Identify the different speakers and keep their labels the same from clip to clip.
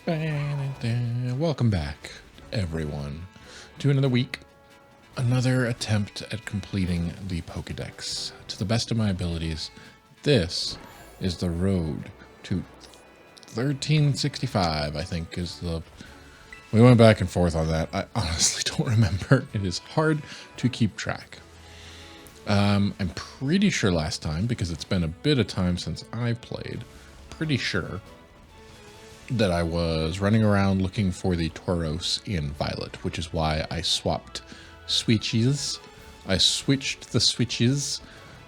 Speaker 1: Welcome back, everyone, to another week, another attempt at completing the Pokedex. To the best of my abilities, this is the road to 1365, I think, is the... We went back and forth on that. I honestly don't remember. It is hard to keep track. I'm pretty sure last time, because it's been a bit of time since I played, pretty sure that I was running around looking for the Tauros in Violet, which is why I swapped switches. I switched the switches,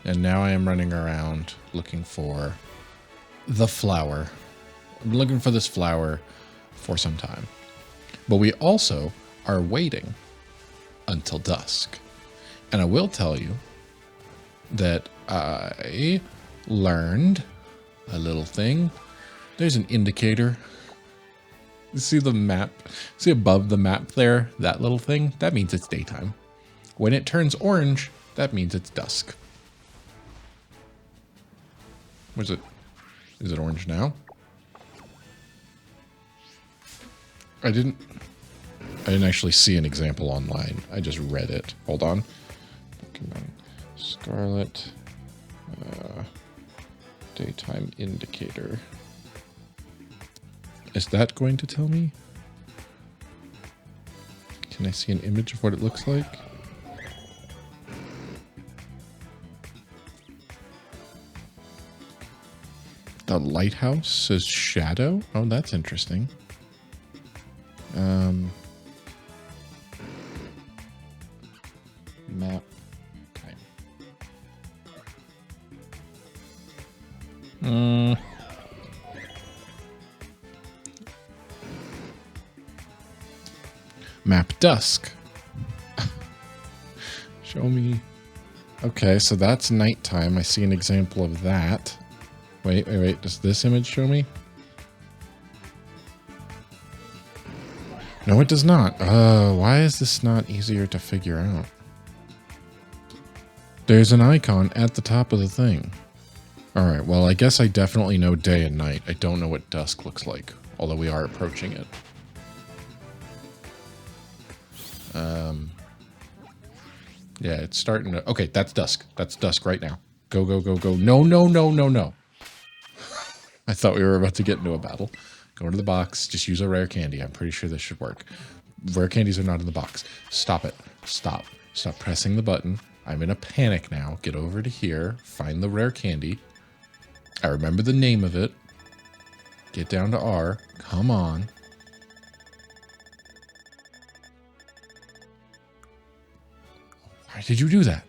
Speaker 1: and now I am running around looking for the flower. I'm looking for this flower for some time. But we also are waiting until dusk. And I will tell you that I learned a little thing. There's an indicator. You see the map? See above the map there? That little thing? That means it's daytime. When it turns orange, that means it's dusk. Was it? Is it orange now? I didn't actually see an example online. I just read it. Hold on. Pokemon Scarlet daytime indicator. Is that going to tell me? Can I see an image of what it looks like? The lighthouse says shadow? Oh, that's interesting. Map. Okay. Map dusk. Show me. Okay, so that's nighttime. I see an example of that. Wait. Does this image show me? No, it does not. Why is this not easier to figure out? There's an icon at the top of the thing. Alright, well, I guess I definitely know day and night. I don't know what dusk looks like, although we are approaching it. Yeah, it's starting to... Okay, that's dusk. That's dusk right now. Go. No. I thought we were about to get into a battle. Go into the box. Just use a rare candy. I'm pretty sure this should work. Rare candies are not in the box. Stop it. Stop. Stop pressing the button. I'm in a panic now. Get over to here. Find the rare candy. I remember the name of it. Get down to R. Come on. Why did you do that?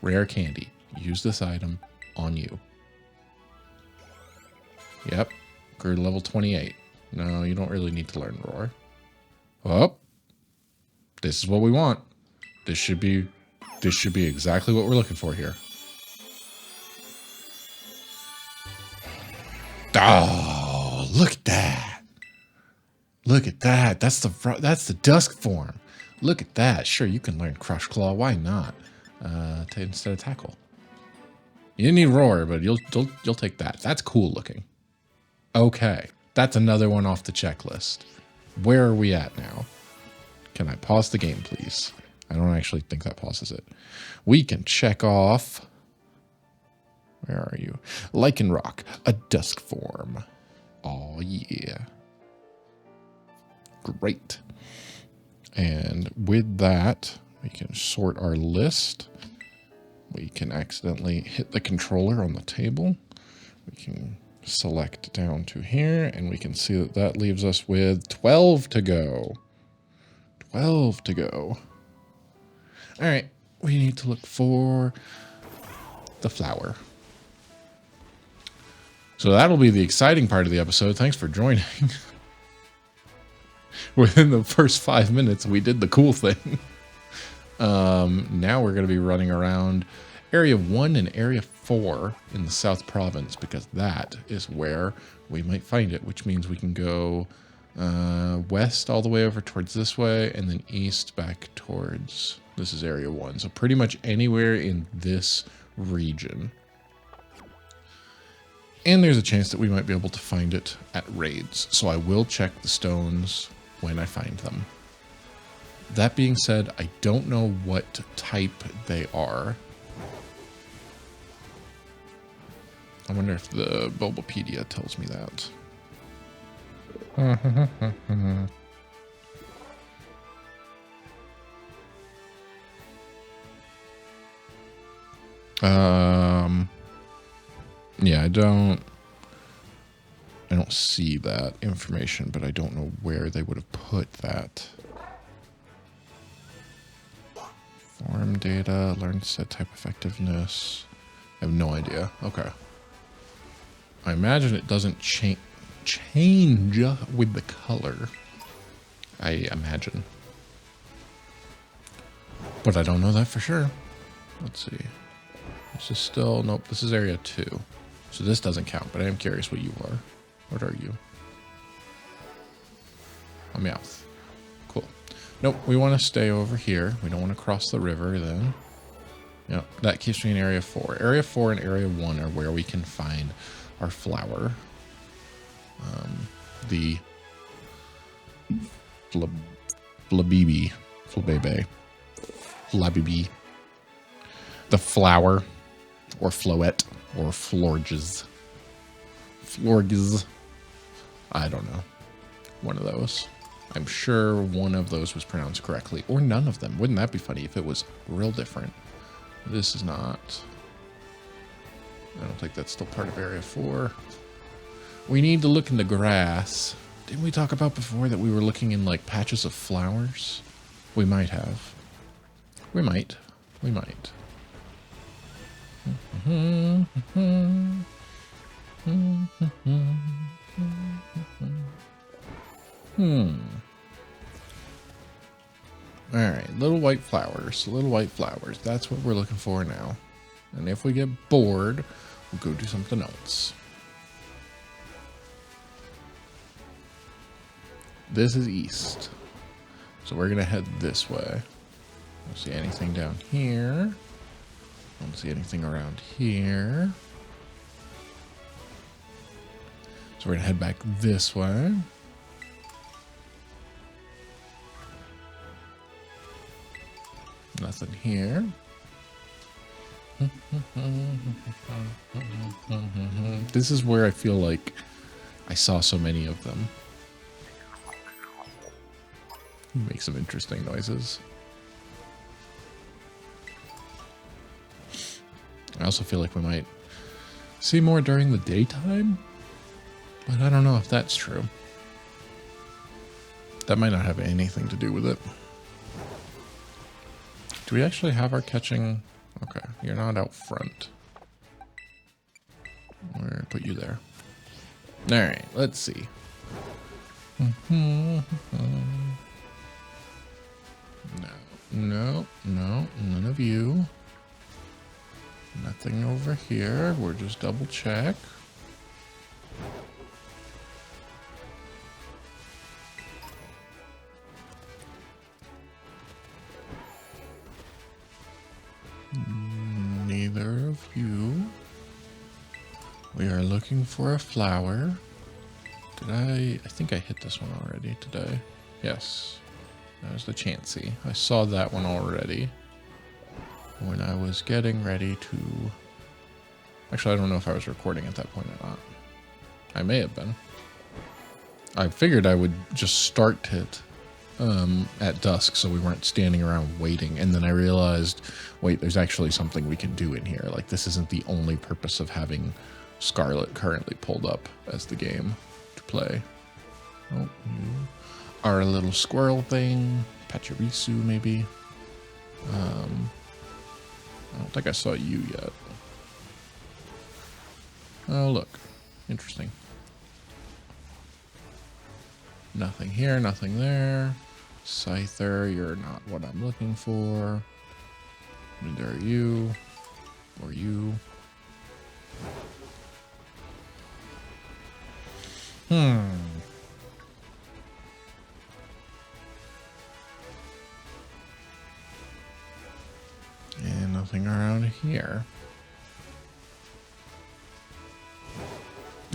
Speaker 1: Rare candy. Use this item on you. Yep. Grew to level 28. No, you don't really need to learn Roar. Oh. This is what we want. This should be exactly what we're looking for here. Oh, look at that. Look at that. That's the dusk form. Look at that. Sure, you can learn Crush Claw. Why not? Instead of Tackle. You didn't need Roar, but you'll take that. That's cool looking. Okay, that's another one off the checklist. Where are we at now? Can I pause the game, please? I don't actually think that pauses it. We can check off... Where are you? Lycanroc, a dusk form. Oh, yeah. Great. And with that, we can sort our list. We can accidentally hit the controller on the table. We can select down to here, and we can see that that leaves us with 12 to go. 12 to go. All right, we need to look for the flower. So that'll be the exciting part of the episode. Thanks for joining. Within the first 5 minutes, we did the cool thing. Now we're going to be running around Area 1 and Area 4 in the South Province, because that is where we might find it, which means we can go west all the way over towards this way, and then east back towards... This is Area 1, so pretty much anywhere in this region. And there's a chance that we might be able to find it at raids. So I will check the stones when I find them. That being said, I don't know what type they are. I wonder if the Bulbapedia tells me that. Yeah, I don't see that information, but I don't know where they would have put that. Form data, learn set type effectiveness. I have no idea. Okay. I imagine it doesn't change with the color. I imagine. But I don't know that for sure. Let's see. This is still, nope, this is area 2. So this doesn't count, but I am curious what you are. What are you? A Meowth. Cool. Nope, we want to stay over here. We don't want to cross the river then. Yep, that keeps me in area 4. Area 4 and area 1 are where we can find our flower. The Flabebe. The flower. Or Floette. Or Florges. I don't know. One of those. I'm sure one of those was pronounced correctly. Or none of them. Wouldn't that be funny if it was real different? This is not. I don't think that's still part of area 4. We need to look in the grass. Didn't we talk about before that we were looking in like patches of flowers? We might have. We might. Alright, little white flowers. That's what we're looking for now. And if we get bored, we'll go do something else. This is east. So we're going to head this way. Don't see anything down here. Don't see anything around here. So we're going to head back this way. Nothing here. This is where I feel like I saw so many of them. Make some interesting noises. I also feel like we might see more during the daytime, but I don't know if that's true. That might not have anything to do with it. Do we actually have our catching? Okay, you're not out front. We're gonna put you there. All right, let's see. No, none of you. Nothing over here. We're just double check. Neither of you. We are looking for a flower. I think I hit this one already today. Yes. That was the Chansey. I saw that one already when I was getting ready to... Actually, I don't know if I was recording at that point or not. I may have been. I figured I would just start it at dusk so we weren't standing around waiting. And then I realized, wait, there's actually something we can do in here. Like, this isn't the only purpose of having Scarlet currently pulled up as the game to play. Oh, you are a little squirrel thing. Pachirisu, maybe. I don't think I saw you yet. Oh, look. Interesting. Nothing here, nothing there. Scyther, you're not what I'm looking for. Neither are you. Or you. And nothing around here.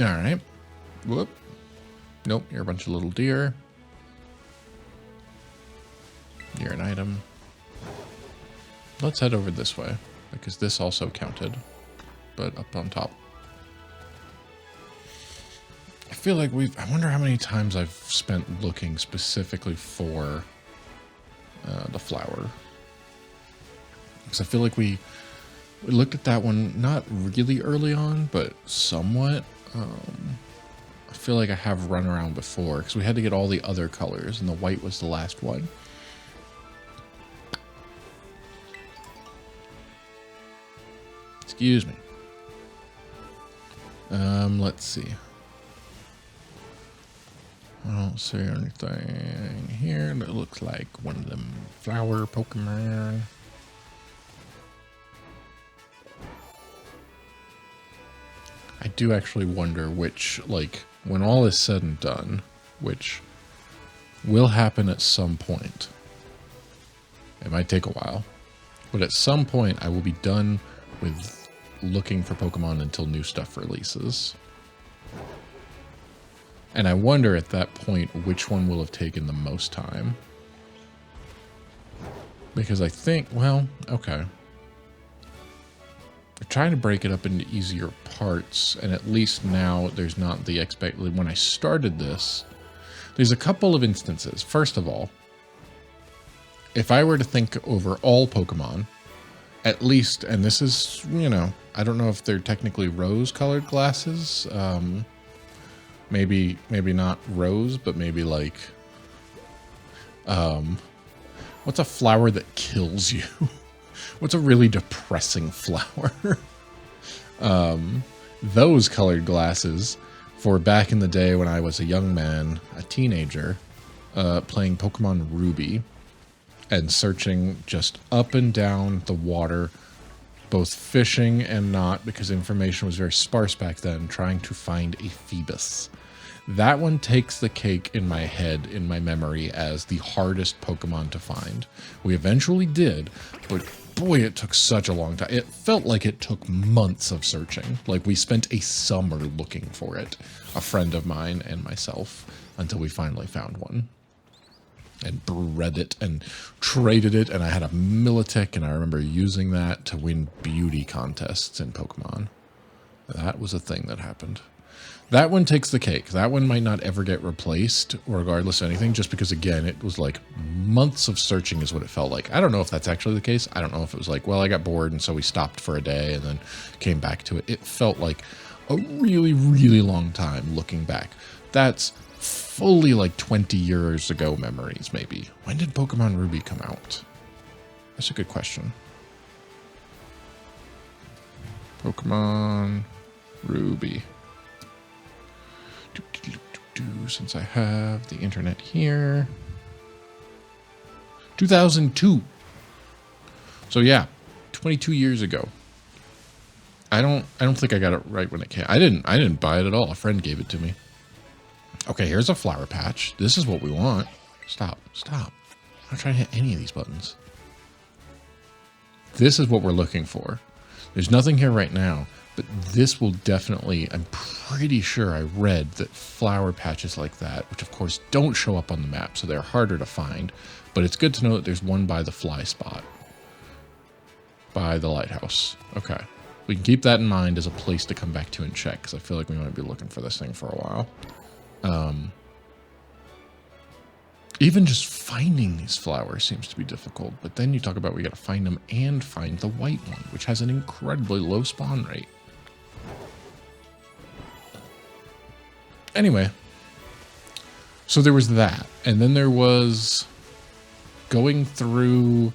Speaker 1: All right. Whoop. Nope, you're a bunch of little deer. You're an item. Let's head over this way, because this also counted, but up on top. I feel like I wonder how many times I've spent looking specifically for the flower. Because I feel like we looked at that one not really early on, but somewhat. I feel like I have run around before, because we had to get all the other colors, and the white was the last one. Excuse me. Let's see. I don't see anything here that looks like one of them flower Pokemon. I do actually wonder which, like, when all is said and done, which will happen at some point. It might take a while, but at some point I will be done with looking for Pokemon until new stuff releases. And I wonder at that point which one will have taken the most time. Because I think, well, okay. They're trying to break it up into easier parts, and at least now there's not the when I started this, there's a couple of instances. First of all, if I were to think over all Pokemon, at least, and this is, you know, I don't know if they're technically rose-colored glasses. Maybe not rose, but maybe like, what's a flower that kills you? What's a really depressing flower? Those colored glasses for back in the day when I was a young man, a teenager, playing Pokemon Ruby and searching just up and down the water, both fishing and not, because information was very sparse back then, trying to find a Phoebus. That one takes the cake in my head, in my memory, as the hardest Pokemon to find. We eventually did, but boy, it took such a long time. It felt like it took months of searching. Like we spent a summer looking for it, a friend of mine and myself, until we finally found one. And bred it and traded it, and I had a Militech, and I remember using that to win beauty contests in Pokemon. That was a thing that happened. That one takes the cake. That one might not ever get replaced, regardless of anything, just because, again, it was like months of searching is what it felt like. I don't know if that's actually the case. I don't know if it was like, well, I got bored, and so we stopped for a day and then came back to it. It felt like a really, really long time looking back. That's fully like 20 years ago memories, maybe. When did Pokemon Ruby come out? That's a good question. Pokemon Ruby. Since I have the internet here. 2002. So yeah, 22 years ago. I don't think I got it right when it came. I didn't buy it at all. A friend gave it to me. Okay, here's a flower patch. This is what we want. Stop. I'm not trying to hit any of these buttons. This is what we're looking for. There's nothing here right now, but this will definitely, I'm pretty sure I read that flower patches like that, which of course don't show up on the map, so they're harder to find, but it's good to know that there's one by the fly spot. By the lighthouse. Okay. We can keep that in mind as a place to come back to and check, because I feel like we might be looking for this thing for a while. Even just finding these flowers seems to be difficult, but then you talk about we got to find them and find the white one, which has an incredibly low spawn rate. Anyway, so there was that, and then there was going through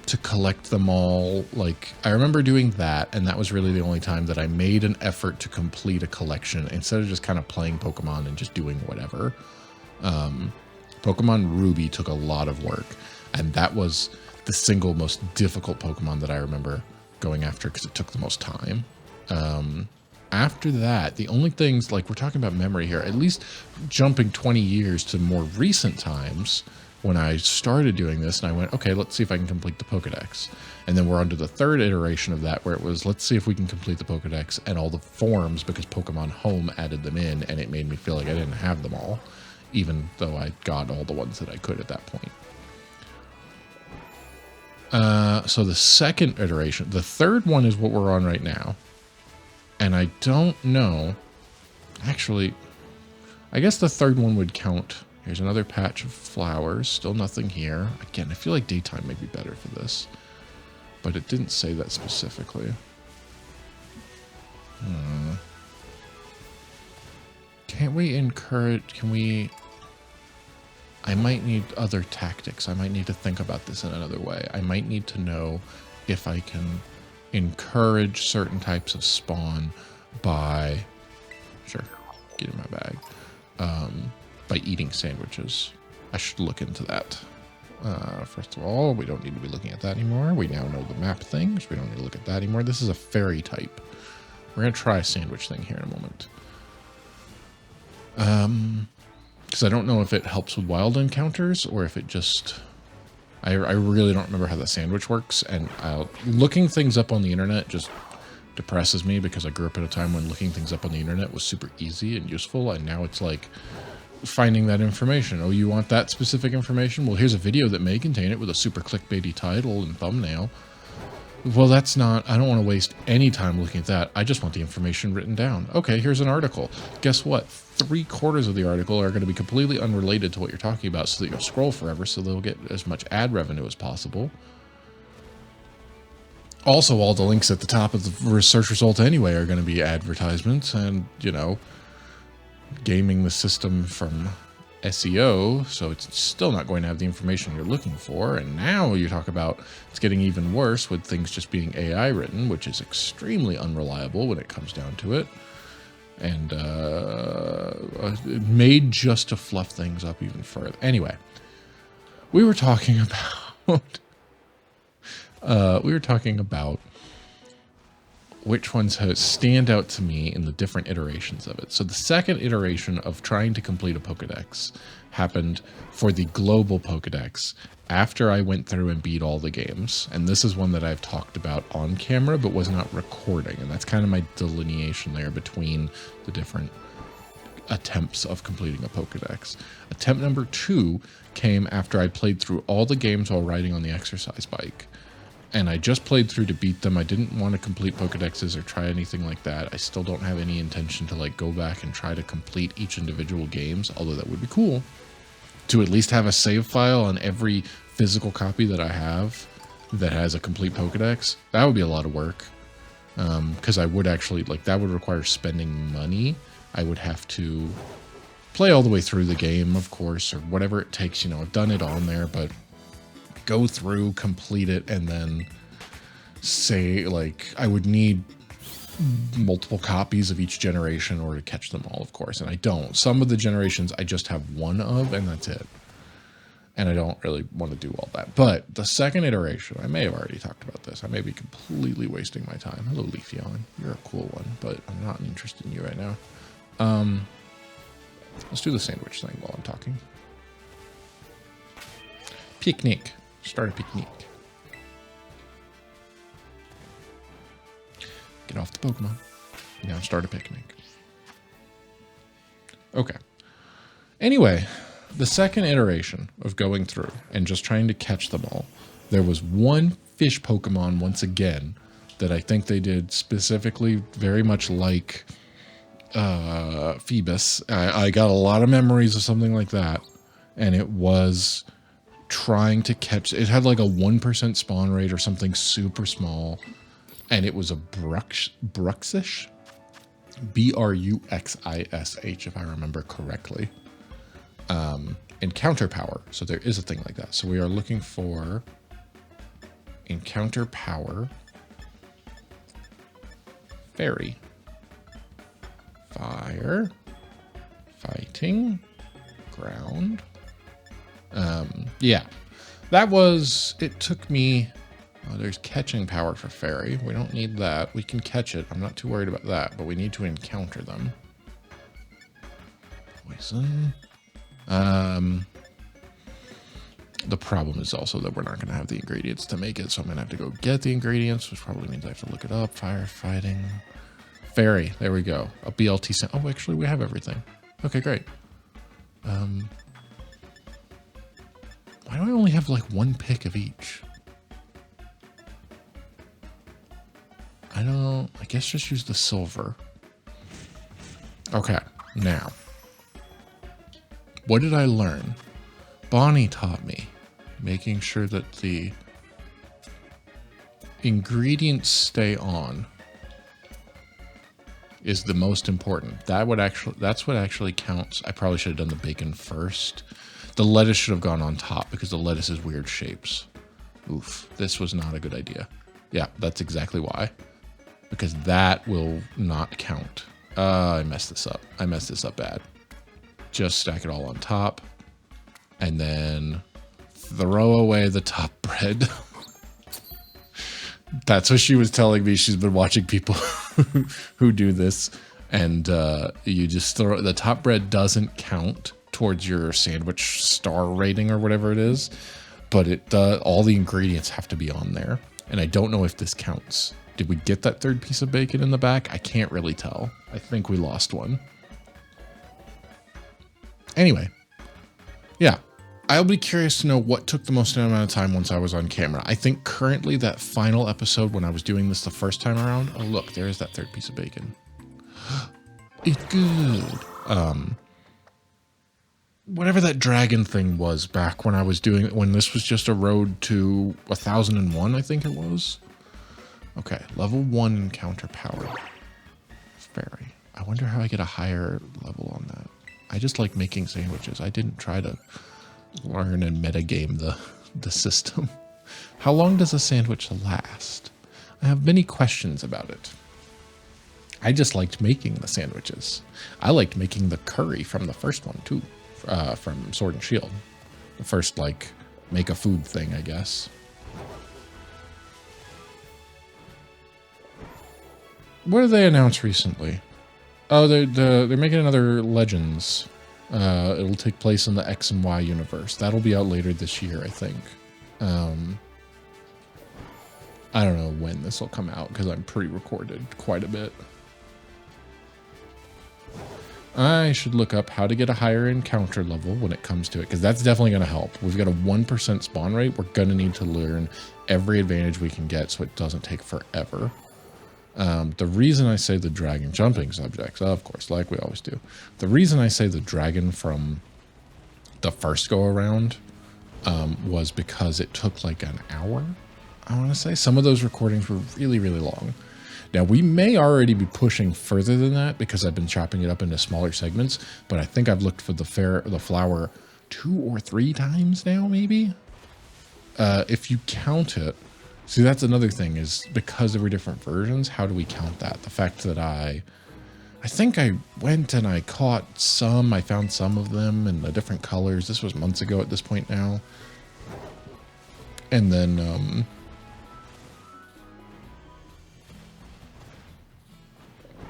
Speaker 1: to collect them all. Like, I remember doing that, and that was really the only time that I made an effort to complete a collection instead of just kind of playing Pokemon and just doing whatever. Pokemon Ruby took a lot of work, and that was the single most difficult Pokemon that I remember going after because it took the most time. After that, the only things, like, we're talking about memory here, at least jumping 20 years to more recent times, when I started doing this, and I went, okay, let's see if I can complete the Pokedex. And then we're on to the third iteration of that, where it was, let's see if we can complete the Pokedex and all the forms, because Pokemon Home added them in, and it made me feel like I didn't have them all, even though I got all the ones that I could at that point. So the second iteration, the third one is what we're on right now. And I don't know, actually, I guess the third one would count. Here's another patch of flowers, still nothing here. Again, I feel like daytime may be better for this, but it didn't say that specifically. Can't we encourage, can we, I might need other tactics. I might need to think about this in another way. I might need to know if I can encourage certain types of spawn by, sure, get in my bag, by eating sandwiches. I should look into that. First of all, we don't need to be looking at that anymore. We now know the map things. We don't need to look at that anymore. This is a fairy type. We're going to try a sandwich thing here in a moment. Because I don't know if it helps with wild encounters or if it just... I really don't remember how the sandwich works, and looking things up on the internet just depresses me, because I grew up at a time when looking things up on the internet was super easy and useful, and now it's like finding that information. Oh, you want that specific information? Well, here's a video that may contain it with a super clickbaity title and thumbnail. Well, that's not, I don't want to waste any time looking at that. I just want the information written down. Okay, here's an article. Guess what? 3/4 of the article are going to be completely unrelated to what you're talking about, so that you'll scroll forever, so they'll get as much ad revenue as possible. Also, all the links at the top of the search result anyway are going to be advertisements, and, you know, gaming the system from SEO, so it's still not going to have the information you're looking for. And now you talk about it's getting even worse with things just being AI written, which is extremely unreliable when it comes down to it, and made just to fluff things up even further. Anyway, we were talking about which ones stand out to me in the different iterations of it. So the second iteration of trying to complete a Pokedex happened for the global Pokedex after I went through and beat all the games. And this is one that I've talked about on camera but was not recording. And that's kind of my delineation there between the different attempts of completing a Pokedex. Attempt number 2 came after I played through all the games while riding on the exercise bike. And I just played through to beat them. I didn't want to complete Pokedexes or try anything like that. I still don't have any intention to like go back and try to complete each individual games, although that would be cool to at least have a save file on every physical copy that I have that has a complete Pokedex. That would be a lot of work, because I would actually, like, that would require spending money. I would have to play all the way through the game, of course, or whatever it takes. You know, I've done it on there, but go through, complete it, and then say, like, I would need multiple copies of each generation in order to catch them all, of course, and I don't. Some of the generations I just have one of, and that's it. And I don't really want to do all that. But the second iteration, I may have already talked about this. I may be completely wasting my time. Hello, Leafeon. You're a cool one, but I'm not interested in you right now. Let's do the sandwich thing while I'm talking. Picnic. Start a picnic. Get off the Pokemon. Now start a picnic. Okay. Anyway, the second iteration of going through and just trying to catch them all, there was one fish Pokemon once again that I think they did specifically very much like Phoebus. I got a lot of memories of something like that, and it was trying to catch, it had like a 1% spawn rate or something super small, and it was a Bruxish, Bruxish, if I remember correctly. Encounter power, so there is a thing like that. So we are looking for encounter power, fairy, fire, fighting, ground. Yeah, that was, it took me, oh, there's catching power for fairy. We don't need that. We can catch it. I'm not too worried about that, but we need to encounter them. Poison. The problem is also that we're not going to have the ingredients to make it, so I'm going to have to go get the ingredients, which probably means I have to look it up. Firefighting. Fairy. There we go. A BLT. Oh, actually, we have everything. Okay, great. Why do I only have like one pick of each? I guess just use the silver. Okay, now. What did I learn? Bonnie taught me making sure that the ingredients stay on is the most important. That's what actually counts. I probably should have done the bacon first. The lettuce should have gone on top because the lettuce is weird shapes. Oof, this was not a good idea. Yeah, that's exactly why. Because that will not count. I messed this up. I messed this up bad. Just stack it all on top. And then throw away the top bread. That's what she was telling me. She's been watching people who do this. And you just throw... The top bread doesn't count towards your sandwich star rating or whatever it is. But it does. All the ingredients have to be on there. And I don't know if this counts. Did we get that third piece of bacon in the back? I can't really tell. I think we lost one. Anyway. Yeah. I'll be curious to know what took the most amount of time once I was on camera. I think currently that final episode when I was doing this the first time around. Oh, look, there is that third piece of bacon. It's good. Whatever that dragon thing was back when I was doing it, when this was just a road to 1001, I think it was. Okay, level 1 encounter power. Fairy. I wonder how I get a higher level on that. I just like making sandwiches. I didn't try to learn and metagame the system. How long does a sandwich last? I have many questions about it. I just liked making the sandwiches. I liked making the curry from the first one too, from Sword and Shield. The first, like, make a food thing, I guess. What did they announce recently? Oh, they're making another Legends. It'll take place in the X and Y universe. That'll be out later this year, I think. I don't know when this will come out because I'm pre-recorded quite a bit. I should look up how to get a higher encounter level when it comes to it, because that's definitely going to help. We've got a 1% spawn rate. We're going to need to learn every advantage we can get so it doesn't take forever. The reason I say the dragon jumping subjects, of course, like we always do. The reason I say the dragon from the first go around was because it took like an hour, I want to say. Some of those recordings were really, really long. Now, we may already be pushing further than that because I've been chopping it up into smaller segments, but I think I've looked for the flower 2 or 3 times now, maybe? If you count it, see, that's another thing, is because there were different versions, how do we count that? The fact that I think I went and I caught some, I found some of them in the different colors. This was months ago at this point now. And then,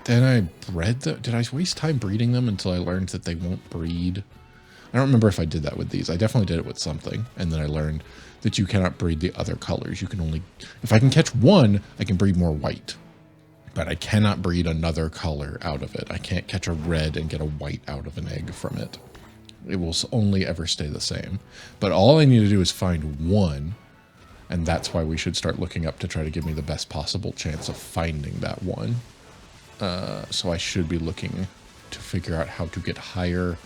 Speaker 1: then I bred them. Did I waste time breeding them until I learned that they won't breed? I don't remember if I did that with these. I definitely did it with something. And then I learned that you cannot breed the other colors. You can only, if I can catch one, I can breed more white. But I cannot breed another color out of it. I can't catch a red and get a white out of an egg from it. It will only ever stay the same. But all I need to do is find one. And that's why we should start looking up to try to give me the best possible chance of finding that one. So I should be looking to figure out how to get higher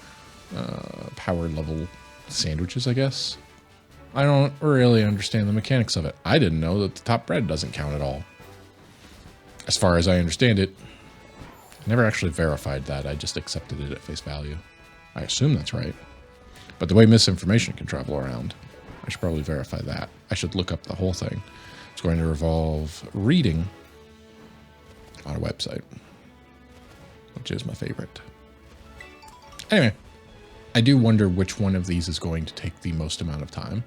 Speaker 1: power level sandwiches, I guess. I don't really understand the mechanics of it. I didn't know that the top bread doesn't count at all. As far as I understand it, I never actually verified that. I just accepted it at face value. I assume that's right. But the way misinformation can travel around, I should probably verify that. I should look up the whole thing. It's going to involve reading on a website, which is my favorite. Anyway, I do wonder which one of these is going to take the most amount of time.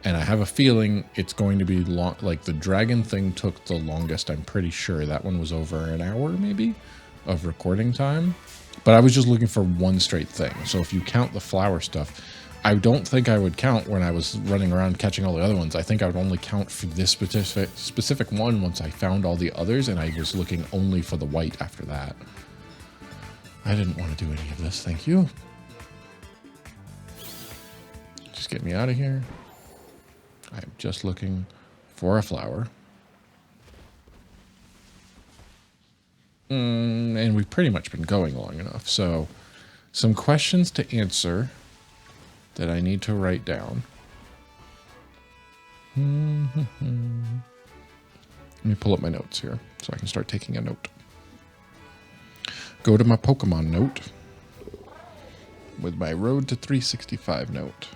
Speaker 1: And I have a feeling it's going to be long. Like the dragon thing took the longest. I'm pretty sure that one was over an hour maybe of recording time. But I was just looking for one straight thing. So if you count the flower stuff, I don't think I would count when I was running around catching all the other ones. I think I would only count for this specific one once I found all the others, and I was looking only for the white after that. I didn't want to do any of this, thank you. Just get me out of here. I'm just looking for a flower. And we've pretty much been going long enough, so some questions to answer that I need to write down. Let me pull up my notes here so I can start taking a note. Go to my Pokemon note with my Road to 365 note.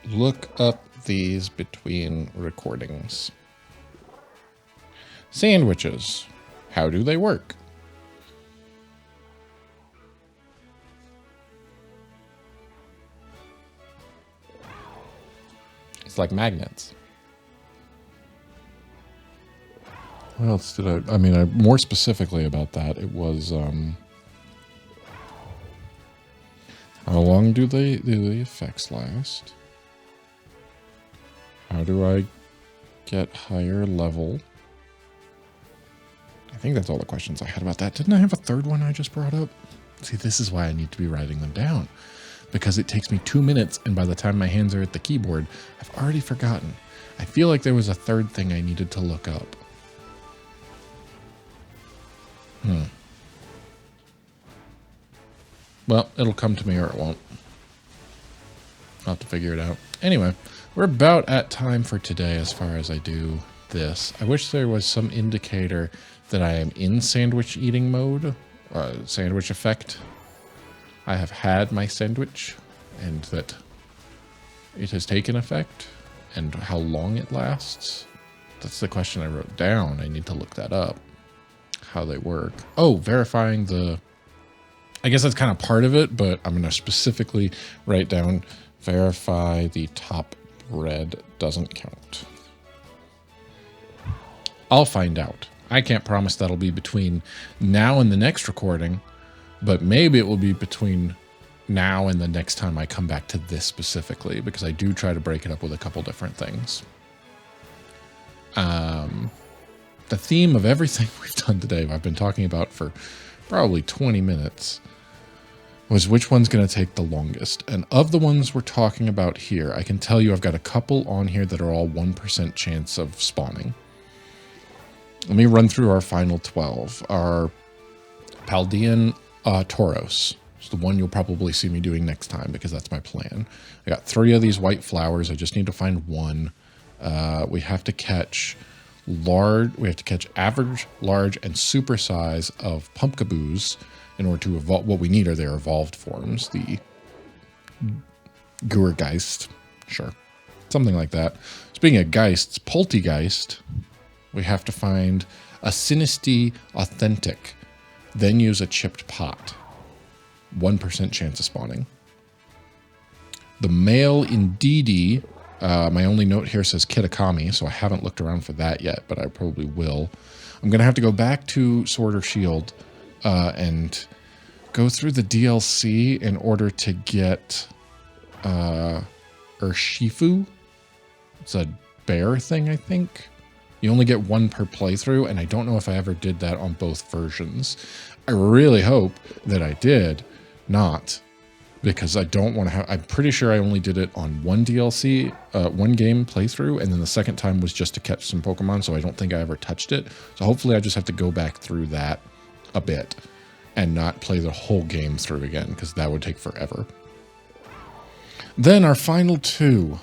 Speaker 1: Look up these between recordings. Sandwiches. How do they work? It's like magnets. What else did I mean, more specifically about that, it was, how long do the effects last? How do I get higher level? I think that's all the questions I had about that. Didn't I have a third one I just brought up? See, this is why I need to be writing them down. Because it takes me 2 minutes, and by the time my hands are at the keyboard, I've already forgotten. I feel like there was a third thing I needed to look up. Well, it'll come to me or it won't. I'll have to figure it out. Anyway, we're about at time for today as far as I do this. I wish there was some indicator that I am in sandwich eating mode, sandwich effect. I have had my sandwich and that it has taken effect and how long it lasts. That's the question I wrote down. I need to look that up, how they work. Oh, verifying the, I guess that's kind of part of it, but I'm going to specifically write down verify the top red doesn't count. I'll find out. I can't promise that'll be between now and the next recording, but maybe it will be between now and the next time I come back to this specifically, because I do try to break it up with a couple different things. The theme of everything we've done today, I've been talking about for probably 20 minutes, was which one's going to take the longest. And of the ones we're talking about here, I can tell you I've got a couple on here that are all 1% chance of spawning. Let me run through our final 12. Our Paldean Tauros is the one you'll probably see me doing next time, because that's my plan. I got 3 of these white flowers. I just need to find one. We have to catch average, large, and super size of pumpkaboos in order to evolve. What we need are their evolved forms. The Gurgeist, sure, something like that. Speaking of Geists, Poltegeist, we have to find a Sinistea Authentic, then use a chipped pot. 1% chance of spawning. The male Indeedee, my only note here says Kitakami, so I haven't looked around for that yet, but I probably will. I'm going to have to go back to Sword or Shield and go through the DLC in order to get Urshifu. It's a bear thing, I think. You only get 1 per playthrough, and I don't know if I ever did that on both versions. I really hope that I did not, because I don't want to have, I'm pretty sure I only did it on one DLC, one game playthrough, and then the second time was just to catch some Pokemon, so I don't think I ever touched it. So hopefully I just have to go back through that a bit and not play the whole game through again, because that would take forever. Then our final 2,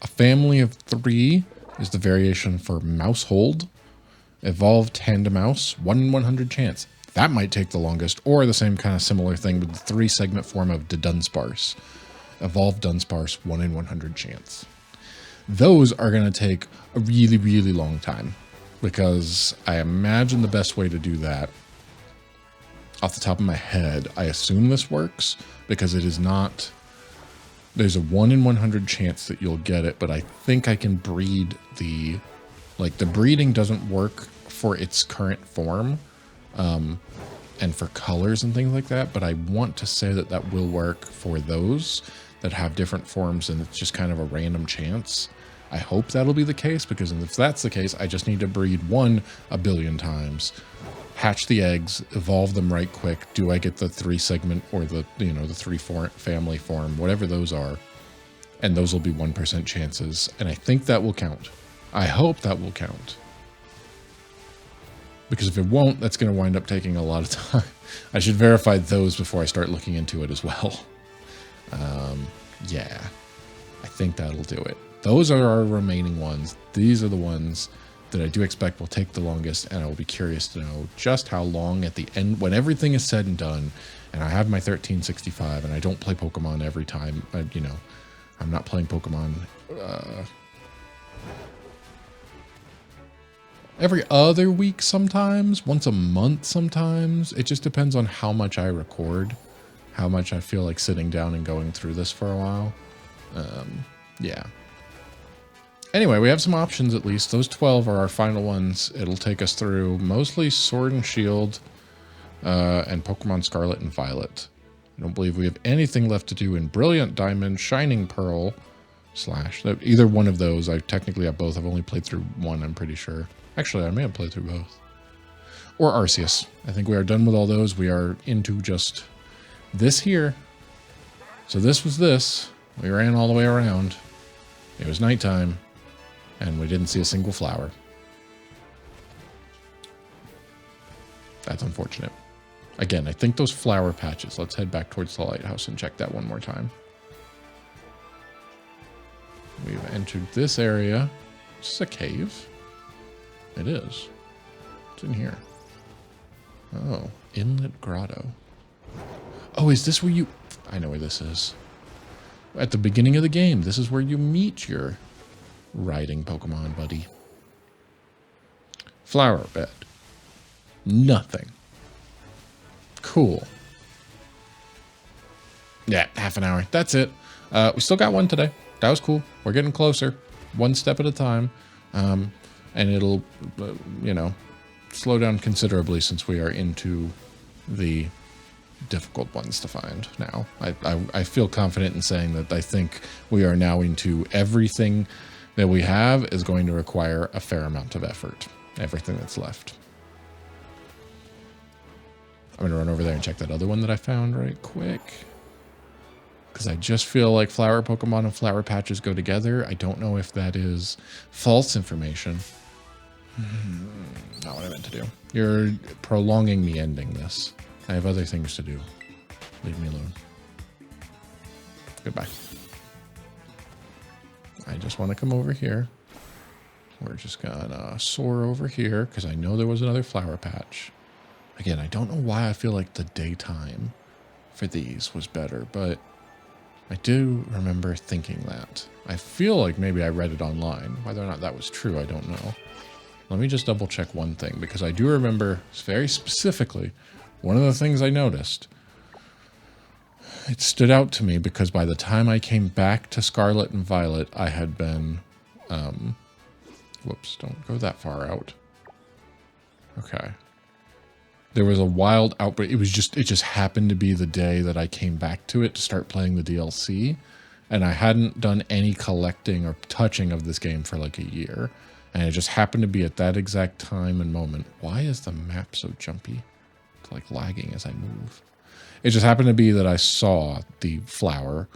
Speaker 1: a family of 3 is the variation for Mousehold. Evolved Tandemouse, 1 in 100 chance. That might take the longest, or the same kind of similar thing with the 3-segment form of the Dunsparce. Evolved Dunsparce, 1 in 100 chance. Those are going to take a really, really long time, because I imagine the best way to do that, off the top of my head, I assume this works, because it is not, there's a 1 in 100 chance that you'll get it, but I think I can breed the breeding doesn't work for its current form. and for colors and things like that, but I want to say that that will work for those that have different forms and it's just kind of a random chance. I hope that'll be the case, because if that's the case, I just need to breed one a billion times, hatch the eggs, evolve them right quick. Do I get the 3 segment or the, you know, the 3 family form, whatever those are, and those will be 1% chances. And I think that will count. I hope that will count. Because if it won't, that's going to wind up taking a lot of time. I should verify those before I start looking into it as well. Yeah, I think that'll do it. Those are our remaining ones. These are the ones that I do expect will take the longest, and I will be curious to know just how long at the end, when everything is said and done, and I have my 1365, and I don't play Pokemon every time, you know, I'm not playing Pokemon every other week sometimes, once a month sometimes. It just depends on how much I record, how much I feel like sitting down and going through this for a while. Yeah. Anyway, we have some options at least. Those 12 are our final ones. It'll take us through mostly Sword and Shield and Pokemon Scarlet and Violet. I don't believe we have anything left to do in Brilliant Diamond, Shining Pearl, / either one of those. I technically have both. I've only played through one, I'm pretty sure. Actually, I may have played through both. Or Arceus. I think we are done with all those. We are into just this here. So this was this. We ran all the way around. It was nighttime, and we didn't see a single flower. That's unfortunate. Again, I think those flower patches. Let's head back towards the lighthouse and check that one more time. We've entered this area. Is this a cave? It is. What's in here? Oh, Inlet Grotto. Oh, is this where you... I know where this is. At the beginning of the game, this is where you meet your riding Pokemon buddy. Flower bed. Nothing. Cool. Yeah, half an hour. That's it. We still got one today. That was cool. We're getting closer. One step at a time. And it'll, you know, slow down considerably since we are into the difficult ones to find now. I feel confident in saying that I think we are now into everything that we have is going to require a fair amount of effort. Everything that's left. I'm going to run over there and check that other one that I found right quick. Because I just feel like flower Pokemon and flower patches go together. I don't know if that is false information. Not what I meant to do. You're prolonging me ending this. I have other things to do. Leave me alone. Goodbye. I just want to come over here. We're just gonna soar over here because I know there was another flower patch. Again, I don't know why I feel like the daytime for these was better, but I do remember thinking that. I feel like maybe I read it online. Whether or not that was true, I don't know. Let me just double check one thing, because I do remember very specifically one of the things I noticed. It stood out to me because by the time I came back to Scarlet and Violet, I had been... whoops, don't go that far out. Okay. There was a wild outbreak. It just happened to be the day that I came back to it to start playing the DLC. And I hadn't done any collecting or touching of this game for like a year. And it just happened to be at that exact time and moment. Why is the map so jumpy? It's like lagging as I move. It just happened to be that I saw the flower,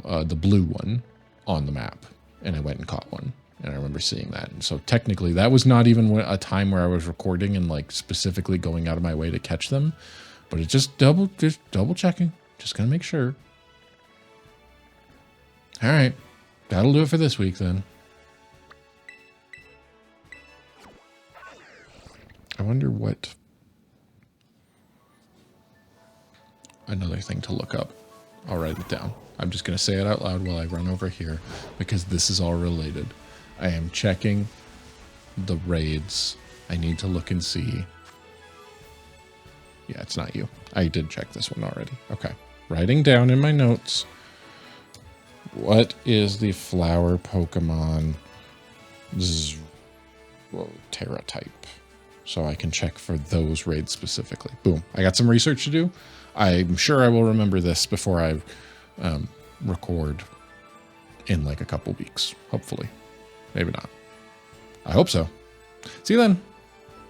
Speaker 1: the blue one, on the map. And I went and caught one. And I remember seeing that. And so technically that was not even a time where I was recording and like specifically going out of my way to catch them. But it's just double checking. Just gonna make sure. All right. That'll do it for this week then. I wonder what... Another thing to look up. I'll write it down. I'm just going to say it out loud while I run over here because this is all related. I am checking the raids. I need to look and see. Yeah, it's not you. I did check this one already. Okay. Writing down in my notes. What is the flower Pokemon Terra type? so I can check for those raids specifically. Boom. I got some research to do. I'm sure I will remember this before I record in like a couple weeks, hopefully. Maybe not. I hope so. See you then.